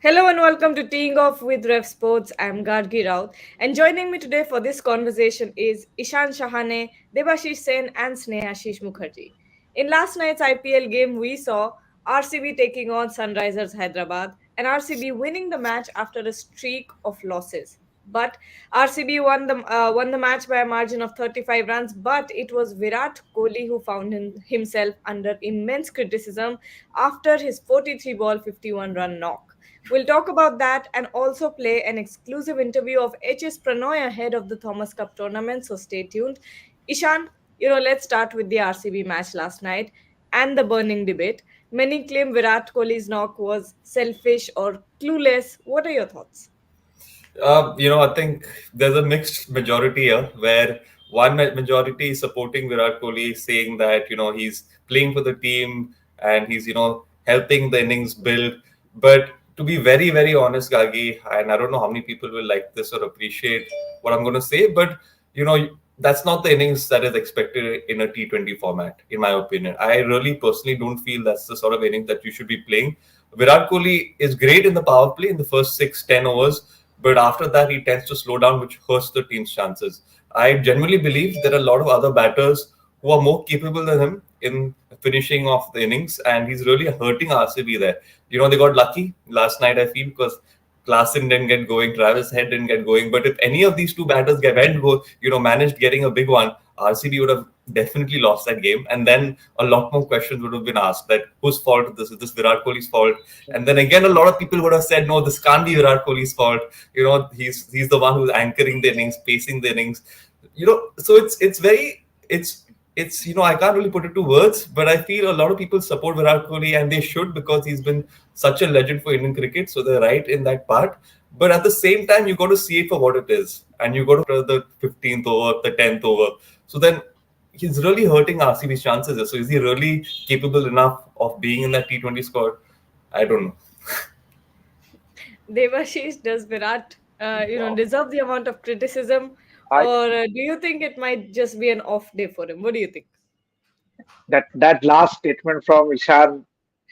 Hello and welcome to Teeing Off with RevSportz. I'm Gargi Rao, and joining me today for this conversation is Ishan Shahane, Debashish Sen, and Snehashish Mukherjee. In last night's IPL game, we saw RCB taking on Sunrisers Hyderabad and RCB winning the match after a streak of losses. But RCB won the match by a margin of 35 runs. But it was Virat Kohli who found himself under immense criticism after his 43 ball 51 run knock. We'll talk about that and also play an exclusive interview of HS Pranoy ahead of the Thomas Cup tournament, so stay tuned. Ishan, let's start with the RCB match last night and the burning debate. Many claim Virat Kohli's knock was selfish or clueless. What are your thoughts? I think there's a mixed majority here where one majority is supporting Virat Kohli, saying that, he's playing for the team and he's, helping the innings build. But to be very, very honest, Gagi, and I don't know how many people will like this or appreciate what I'm going to say, but, that's not the innings that is expected in a T20 format, in my opinion. I really personally don't feel that's the sort of innings that you should be playing. Virat Kohli is great in the power play in the first 6-10 overs, but after that, he tends to slow down, which hurts the team's chances. I genuinely believe there are a lot of other batters who are more capable than him in finishing off the innings, and he's really hurting RCB there. They got lucky last night, I feel, because Klaasen didn't get going, Travis Head didn't get going. But if any of these two batters managed getting a big one, RCB would have definitely lost that game. And then a lot more questions would have been asked that whose fault is this? Is this Virat Kohli's fault? And then again, a lot of people would have said, no, this can't be Virat Kohli's fault. He's the one who's anchoring the innings, pacing the innings. So it's I can't really put it to words, but I feel a lot of people support Virat Kohli, and they should, because he's been such a legend for Indian cricket. So they're right in that part. But at the same time, you got to see it for what it is, and you got to the 15th over, the 10th over. So then he's really hurting RCB's chances. So is he really capable enough of being in that T20 squad? I don't know. Devashish, does Virat, deserve the amount of criticism, I or do you think it might just be an off day for him? What do you think? that last statement from Ishan,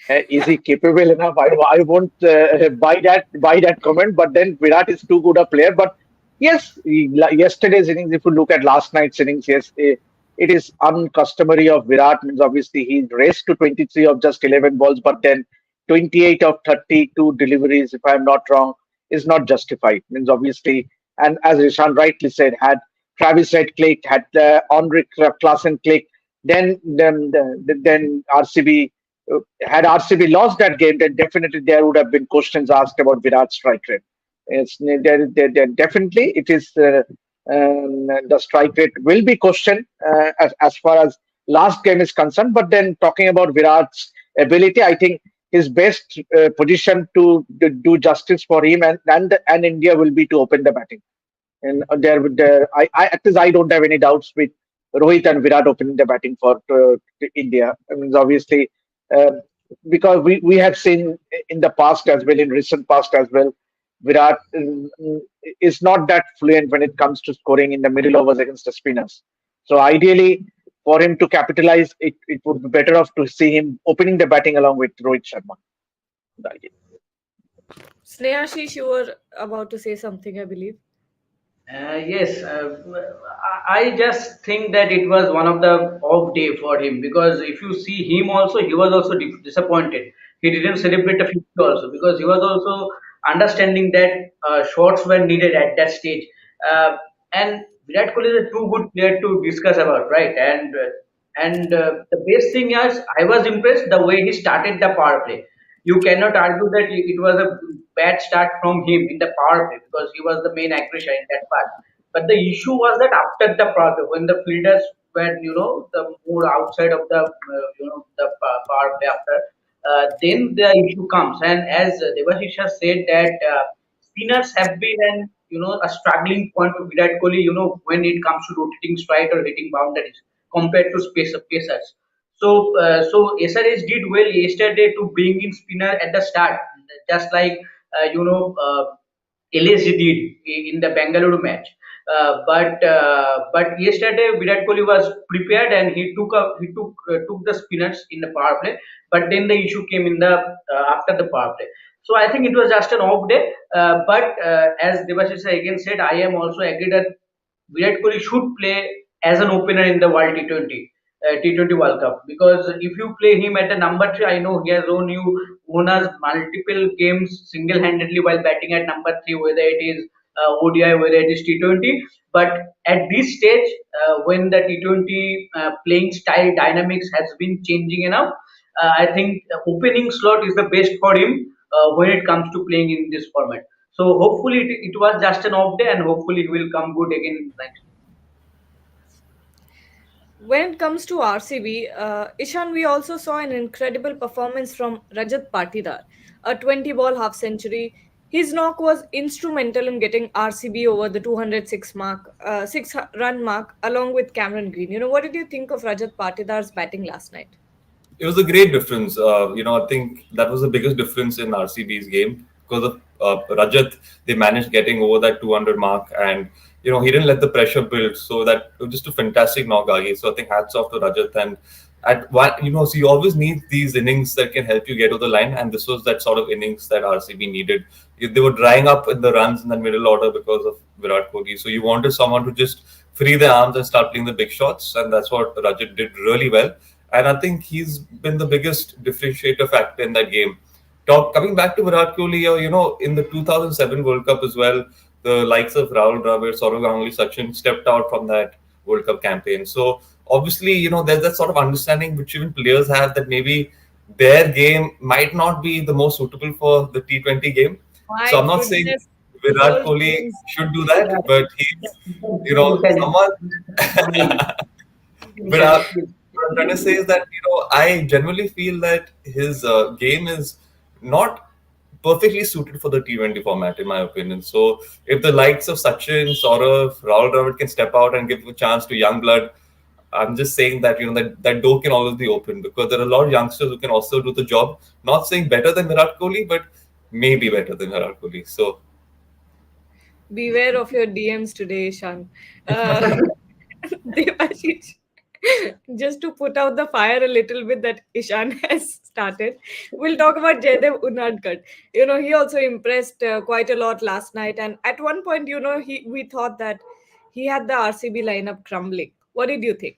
is he capable enough? I won't buy that comment. But then Virat is too good a player. But yes, yesterday's innings. If you look at last night's innings, yes, it is uncustomary of Virat. Means obviously he raced to 23 of just 11 balls, but then 28 of 32 deliveries, if I'm not wrong, is not justified. Means obviously, and as Ishan rightly said, had Travis Head clicked, had Henrik Klaasen clicked, then RCB had RCB lost that game, then definitely there would have been questions asked about Virat's strike rate. Definitely it is the strike rate will be questioned as far as last game is concerned. But then talking about Virat's ability, I think his best position to do justice for him and India will be to open the batting. And at least I don't have any doubts with Rohit and Virat opening the batting for India. I mean, obviously, uh, because we have seen in the past as well, in recent past as well, Virat is not that fluent when it comes to scoring in the middle overs against the spinners. So ideally, for him to capitalize, it would be better off to see him opening the batting along with Rohit Sharma. Snehashish, you were about to say something, I believe. Yes, I just think that it was one of the off day for him, because if you see him also, he was also disappointed. He didn't celebrate the 50 also, because he was also understanding that shots were needed at that stage. And Virat Kohli is a too good player to discuss about, right? And the best thing is, I was impressed the way he started the power play. You cannot argue that it was a bad start from him in the power play, because he was the main aggressor in that part. But the issue was that after the power play, when the fielders were, the more outside of the, power play after, then the issue comes. And as Devashish has said that spinners have been a struggling point for Virat Kohli, when it comes to rotating strike or hitting boundaries compared to pacers. So SRH did well yesterday to bring in spinner at the start, just like LSG did in the Bengaluru match. But yesterday Virat Kohli was prepared, and he took the spinners in the power play. But then the issue came in the after the power play. So I think it was just an off day. But as Debashish again said, I am also agree that Virat Kohli should play as an opener in the World T20 World Cup, because if you play him at the number three, I know he has won us multiple games single-handedly while batting at number three, whether it is ODI, whether it is T20. But at this stage, when the T20 playing style dynamics has been changing enough, I think the opening slot is the best for him when it comes to playing in this format. So hopefully it was just an off day, and hopefully he will come good again next. When it comes to RCB, Ishan, we also saw an incredible performance from Rajat Patidar, a 20 ball half century. His knock was instrumental in getting RCB over the 206 mark, 6 run mark, along with Cameron Green. What did you think of Rajat Patidar's batting last night? It was a great difference. I think that was the biggest difference in RCB's game because of Rajat. They managed getting over that 200 mark, and he didn't let the pressure build. So that it was just a fantastic knock, Agi. So I think hats off to Rajat. And at one, so you always need these innings that can help you get over the line, and this was that sort of innings that RCB needed. They were drying up in the runs in the middle order because of Virat Kohli. So you wanted someone to just free their arms and start playing the big shots, and that's what Rajat did really well. And I think he's been the biggest differentiator factor in that game. Coming back to Virat Kohli, in the 2007 World Cup as well, the likes of Rahul Dravid, Saurav Ganguly, Sachin stepped out from that World Cup campaign. So obviously, there's that sort of understanding which even players have that maybe their game might not be the most suitable for the T20 game. So My I'm not saying goodness, Virat those Kohli games. should do that, but he's, You can, someone. you But can, what I'm trying to say is that I genuinely feel that his game is not perfectly suited for the T20 format, in my opinion. So if the likes of Sachin, Saurav, Rahul Dravid can step out and give a chance to young blood, I'm just saying that that door can always be open because there are a lot of youngsters who can also do the job. Not saying better than Virat Kohli, but maybe better than Virat Kohli. So Beware of your DMs today, Ishan. Devashish, just to put out the fire a little bit that Ishan has started, we'll talk about Jaydev Unadkat. He also impressed quite a lot last night, and at one point, we thought that he had the RCB lineup crumbling. What did you think?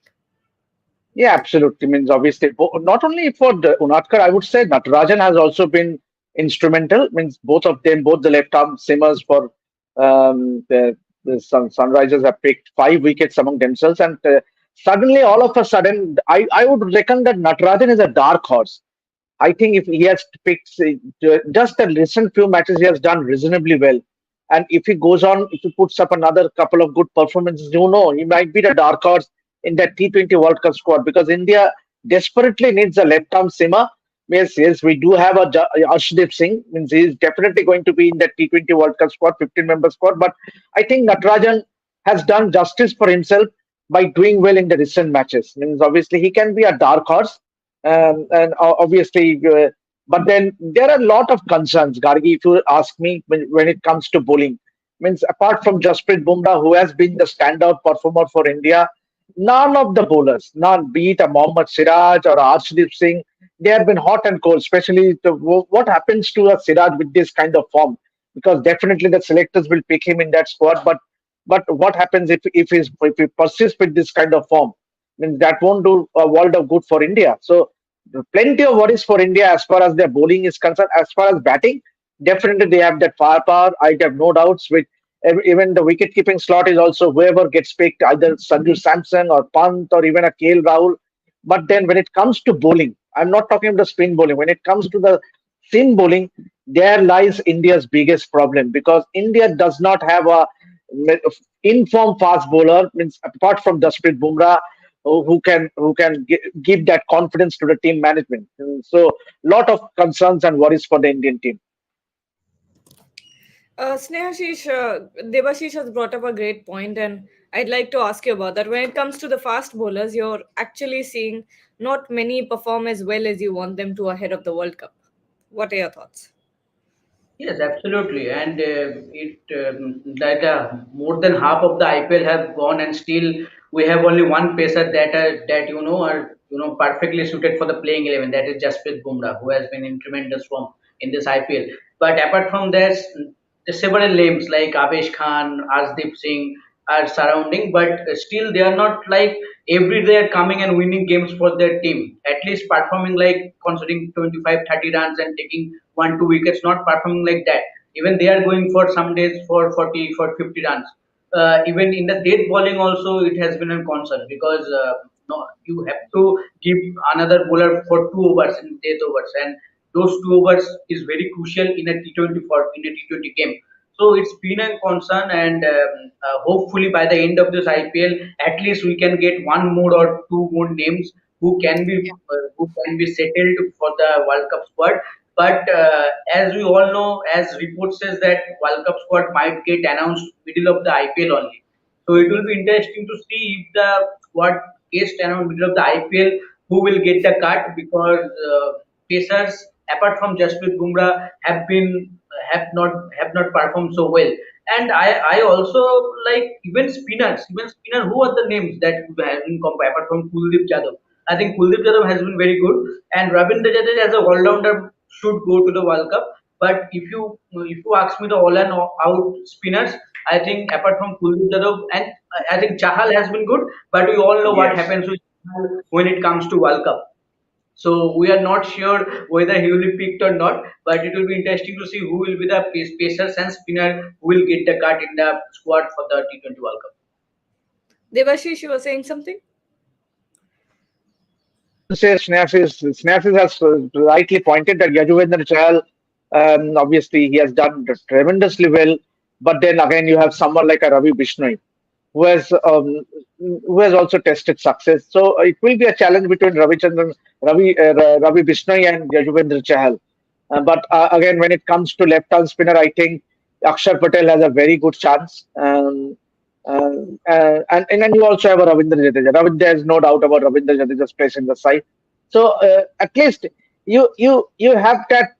Yeah, absolutely. Means obviously, not only for the Unadkar, I would say Natarajan has also been instrumental. Means both of them, both the left arm seamers for the Sunrisers have picked 5 wickets among themselves, and suddenly, all of a sudden, I would reckon that Natarajan is a dark horse. I think if he has picked just the recent few matches, he has done reasonably well. And if he goes on, if he puts up another couple of good performances, he might be the dark horse in that T20 World Cup squad because India desperately needs a left arm seamer. Yes, we do have a Arshdeep Singh. Means he is definitely going to be in that T20 World Cup squad, 15-member squad. But I think Natarajan has done justice for himself by doing well in the recent matches. Means obviously he can be a dark horse, and obviously, but then there are a lot of concerns, Gargi. If you ask me, when it comes to bowling, means apart from Jasprit Bumrah, who has been the standout performer for India, none of the bowlers, none, be it a Mohammad Siraj or Arshdeep Singh, they have been hot and cold. Especially what happens to a Siraj with this kind of form, because definitely the selectors will pick him in that squad, but what happens if he persists with this kind of form? Means that won't do a world of good for India. So plenty of worries for India as far as their bowling is concerned. As far as batting, definitely they have that firepower. I have no doubts. With even the wicket keeping slot is also whoever gets picked, either Sanju Samson or Pant or even a KL Rahul. But then when it comes to bowling, I'm not talking about the spin bowling. When it comes to the seam bowling, there lies India's biggest problem because India does not have a informed fast bowler. Means apart from Jasprit Bumrah, who can give that confidence to the team management. And so, lot of concerns and worries for the Indian team. Devashish has brought up a great point, and I'd like to ask you about that. When it comes to the fast bowlers, you're actually seeing not many perform as well as you want them to ahead of the World Cup. What are your thoughts? yes, absolutely. And it like more than half of the IPL have gone, and still we have only one pacer that are perfectly suited for the playing 11. That is Jasprit Bumrah, who has been in tremendous form in this IPL. But apart from that, there's several names like Avesh Khan, Arshdeep Singh are surrounding, but still they are not like every day coming and winning games for their team. At least performing like considering 25, 30 runs and taking 1, 2 wickets, not performing like that. Even they are going for some days for 40, for 50 runs. Even in the death bowling also it has been a concern because no, you have to give another bowler for 2 overs in death overs, and those 2 overs is very crucial in a T20 for in a T20 game. So it's been a concern, and hopefully by the end of this IPL, at least we can get one more or two more names who can be settled for the World Cup squad. But as we all know, as report says that World Cup squad might get announced middle of the IPL only. So it will be interesting to see if the squad gets announced middle of the IPL, who will get the cut, because pacers apart from Jasprit Bumrah have not performed so well. And I also like even spinner, who are the names that have been compared apart from Kuldeep Yadav. I think Kuldeep Yadav has been very good, and Ravindra Jadeja as a all-rounder should go to the World Cup. But if you ask me the all and out spinners, I think apart from Kuldeep Yadav, and I think Chahal has been good, but we all know what Yes. happens with Chahal when it comes to World Cup. So we are not sure whether he will be picked or not, but it will be interesting to see who will be the pacers and spinner who will get the cut in the squad for the T20 World Cup. Devashish, you were saying something? To say Snafis has rightly pointed that Yajuvendra Chahal, obviously he has done tremendously well, but then again you have someone like a Ravi Bishnoi who has also tested success. So it will be a challenge between Ravi Bishnoi and Yajuvendra Chahal. But again, when it comes to left-arm spinner, I think Akshar Patel has a very good chance. And then you also have a Ravindra Jadeja. There is no doubt about Ravindra Jadeja's place in the side. So at least you have that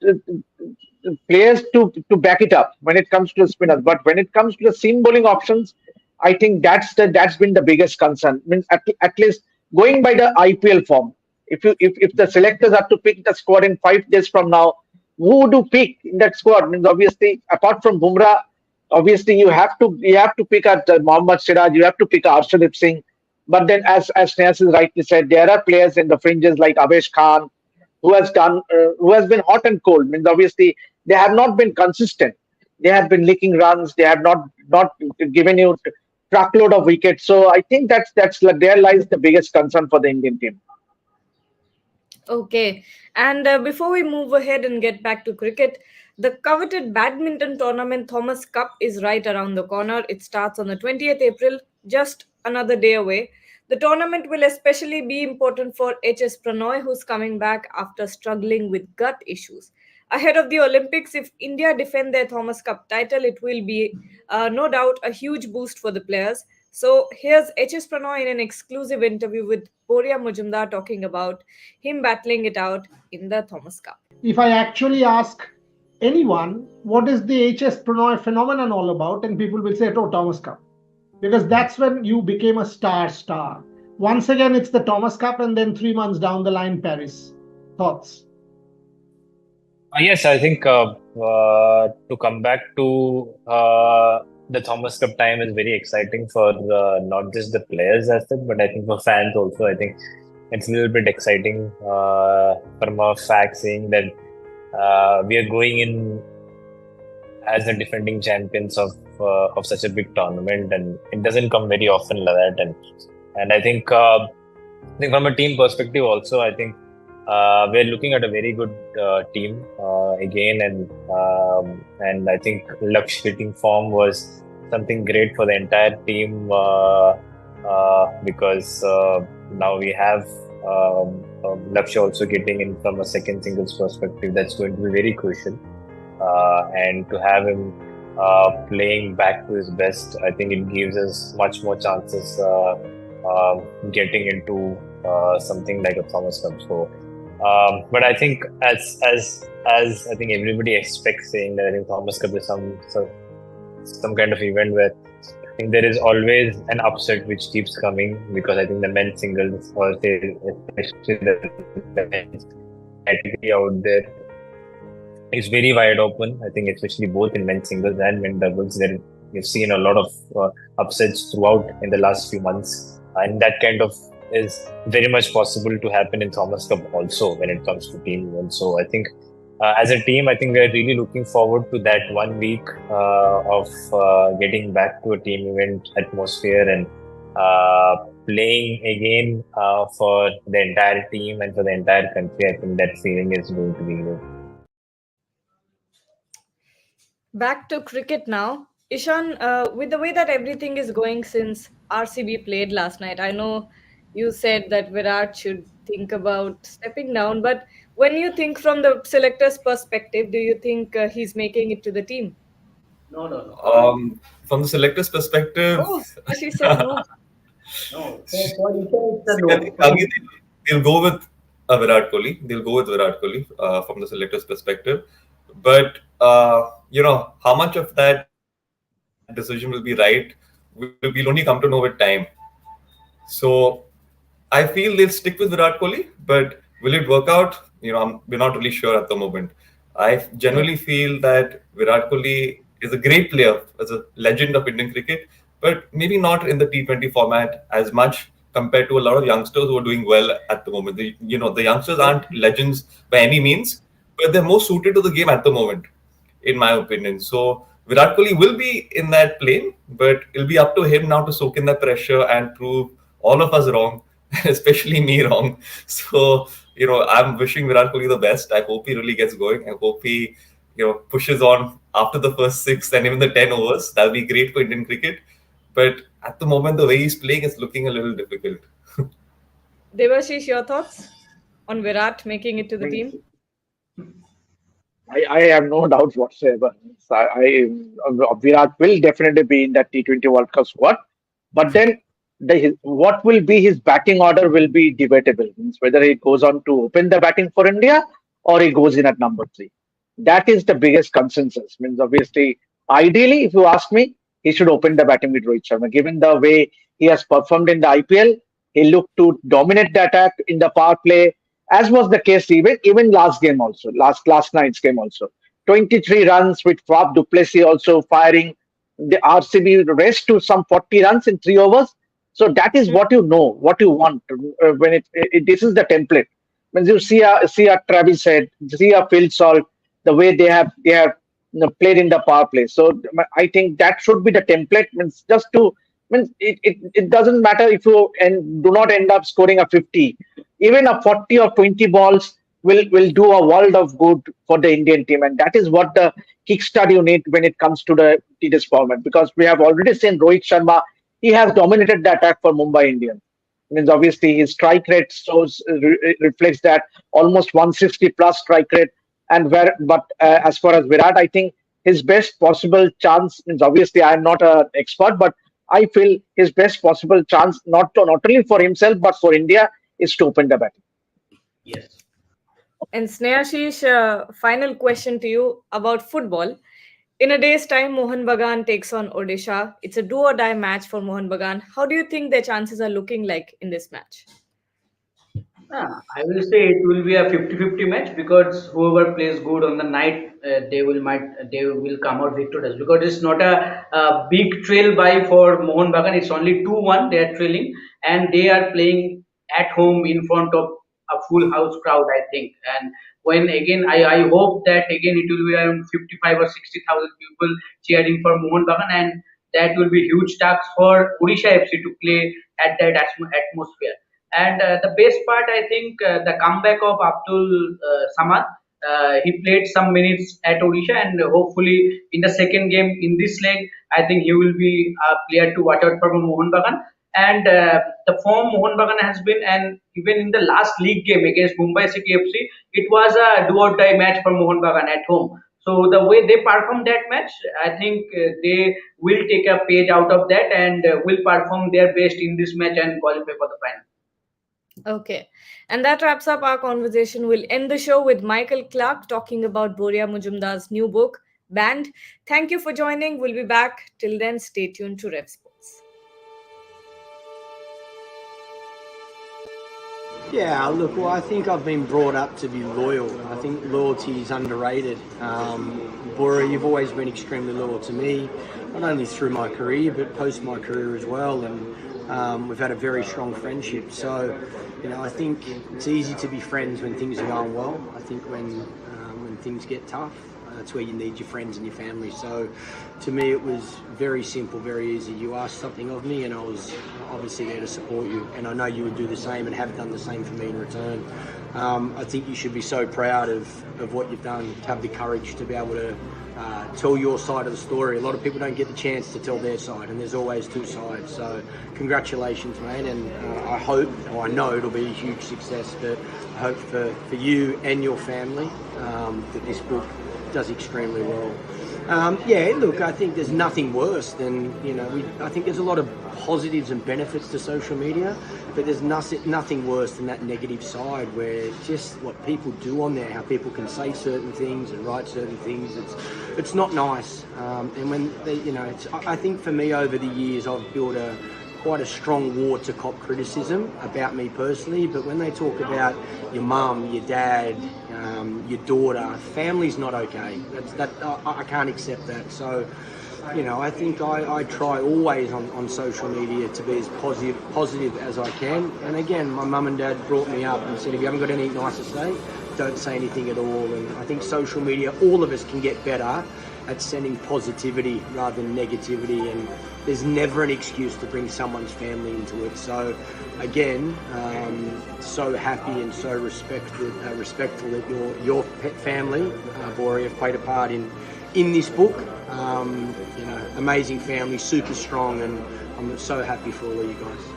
players to back it up when it comes to the spinners. But when it comes to the seam bowling options, I think that's been the biggest concern. Means at least going by the IPL form. If the selectors have to pick the squad in 5 days from now, who do pick in that squad? Means obviously apart from Bumrah, obviously you have to pick at Mohammad Siraj, you have to pick Arshdeep Singh. But then as Sneha rightly said, there are players in the fringes like Avesh Khan who has been hot and cold. Means obviously they have not been consistent. They have been leaking runs. They have not given you truckload of wickets. So I think that's there lies the biggest concern for the Indian team. Okay. And before we move ahead and get back to cricket, the coveted badminton tournament Thomas Cup is right around the corner. It starts on the 20th April, just another day away. The tournament will especially be important for HS Pranoy, who's coming back after struggling with gut issues. Ahead of the Olympics, if India defend their Thomas Cup title, it will be no doubt a huge boost for the players. So here's HS Pranoy in an exclusive interview with Poria Mujumdar talking about him battling it out in the Thomas Cup. If I actually ask anyone what is the HS Pranoy phenomenon all about, and people will say, oh, Thomas Cup. Because that's when you became a star. Once again, it's the Thomas Cup, and then 3 months down the line, Paris. Thoughts? Yes, I think to come back to the Thomas Cup time is very exciting for not just the players as such, but I think for fans also. I think it's a little bit exciting from a fact saying that we are going in as the defending champions of such a big tournament, and it doesn't come very often like that. And I think from a team perspective also, I think we're looking at a very good team again, and I think Laksh hitting form was something great for the entire team because now we have Laksh also getting in from a second singles perspective. That's going to be very crucial, and to have him playing back to his best, I think it gives us much more chances getting into something like a Thomas Cup. So. But I think as I think everybody expects, saying that I think Thomas Cup is some kind of event where I think there is always an upset which keeps coming, because I think the men's singles, or say especially the men's category out there, is very wide open. I think especially both in men's singles and men's doubles, there we've seen a lot of upsets throughout in the last few months, and that kind of is very much possible to happen in Thomas Cup also when it comes to team events. So I think as a team, I think we are really looking forward to that 1 week of getting back to a team event atmosphere and playing again for the entire team and for the entire country. I think that feeling is going to be good. Back to cricket now. Ishan, with the way that everything is going since RCB played last night, I know you said that Virat should think about stepping down, but when you think from the selector's perspective, do you think he's making it to the team? No, no, no, From the selector's perspective, Oh, she said no. no. For Ishan, it's a see, I no. think Kagi, they'll go with Virat Kohli. They'll go with Virat Kohli from the selector's perspective. But how much of that decision will be right, we'll only come to know with time. So I feel they'll stick with Virat Kohli, but will it work out? We're not really sure at the moment. I generally feel that Virat Kohli is a great player, as a legend of Indian cricket, but maybe not in the T20 format as much compared to a lot of youngsters who are doing well at the moment. The youngsters aren't legends by any means, but they're more suited to the game at the moment, in my opinion. So Virat Kohli will be in that plane, but it'll be up to him now to soak in the pressure and prove all of us wrong, especially me wrong. So, I'm wishing Virat Kohli the best. I hope he really gets going. I hope he, pushes on after the first six and even the 10 overs. That'll be great for Indian cricket. But at the moment, the way he's playing is looking a little difficult. Devashish, your thoughts on Virat making it to the I team? mean, I have no doubts whatsoever. So Virat will definitely be in that T20 World Cup squad. But then what will be his batting order will be debatable. Means whether he goes on to open the batting for India or he goes in at number three. That is the biggest consensus. Means obviously, ideally, if you ask me, he should open the batting with Rohit Sharma. Given the way he has performed in the IPL, he looked to dominate the attack in the power play, as was the case even last game also, last night's game also. 23 runs with Fab Duplessis also firing the RCB rest to some 40 runs in 3 overs. So that is what you know, what you want when this is the template. When you see a Travis Head, see a Phil Salt, the way they have played in the power play. So I think that should be the template. Means just to means it doesn't matter if you and do not end up scoring a 50, even a 40 or 20 balls will do a world of good for the Indian team, and that is what the kickstart you need when it comes to the T-Test format. Because we have already seen Rohit Sharma, he has dominated the attack for Mumbai Indians. Means obviously his strike rate reflects that almost 160 plus strike rate, and as far as Virat, I think his best possible chance means obviously I am not an expert, but I feel his best possible chance not only for himself but for India is to open the batting. Yes. And Snehashish, final question to you about football. In a day's time, Mohan Bagan takes on Odisha. It's a do or die match for Mohan Bagan. How do you think their chances are looking like in this match? I will say it will be a 50-50 match because whoever plays good on the night, they will come out victorious because it's not a big trail by for Mohun Bagan. It's only 2-1 they are trailing and they are playing at home in front of a full house crowd, I think. And when again, I hope that again it will be around 55 or 60,000 people cheering for Mohun Bagan, and that will be huge task for Odisha FC to play at that atmosphere. And the best part, I think, the comeback of Abdul Samad. He played some minutes at Odisha, and hopefully in the second game in this leg, I think he will be a player to watch out for Mohun Bagan. And the form Mohun Bagan has been, and even in the last league game against Mumbai City FC, it was a do or die match for Mohun Bagan at home. So the way they performed that match, I think they will take a page out of that and will perform their best in this match and qualify for the final. Okay. And that wraps up our conversation. We'll end the show with Michael Clark talking about Boria Mujumdar's new book, Banned. Thank you for joining. We'll be back. Till then, stay tuned to RevSportz. Yeah, look, well, I think I've been brought up to be loyal. I think loyalty is underrated. Bora, you've always been extremely loyal to me, not only through my career, but post my career as well. And we've had a very strong friendship. So, I think it's easy to be friends when things are going well. I think when things get tough, that's where you need your friends and your family. So to me, it was very simple, very easy. You asked something of me and I was obviously there to support you. And I know you would do the same and have done the same for me in return. I think you should be so proud of what you've done, to have the courage to be able to tell your side of the story. A lot of people don't get the chance to tell their side, and there's always two sides. So congratulations, mate, and I hope, or I know it'll be a huge success, but I hope for you and your family that this book does extremely well. Look, I think there's nothing worse than, I think there's a lot of positives and benefits to social media, but there's nothing worse than that negative side where just what people do on there, how people can say certain things and write certain things, it's not nice. And when they, I think for me over the years, I've built quite a strong war to cop criticism about me personally, but when they talk about your mum, your dad, your daughter, family's not okay. I can't accept that. So, I think I try always on social media to be as positive as I can. And again, my mum and dad brought me up and said, if you haven't got anything nice to say, don't say anything at all. And I think social media, all of us can get better at sending positivity rather than negativity, and there's never an excuse to bring someone's family into it. So again, so happy and so respectful that your family, Bori, have played a part in this book. Amazing family, super strong, and I'm so happy for all of you guys.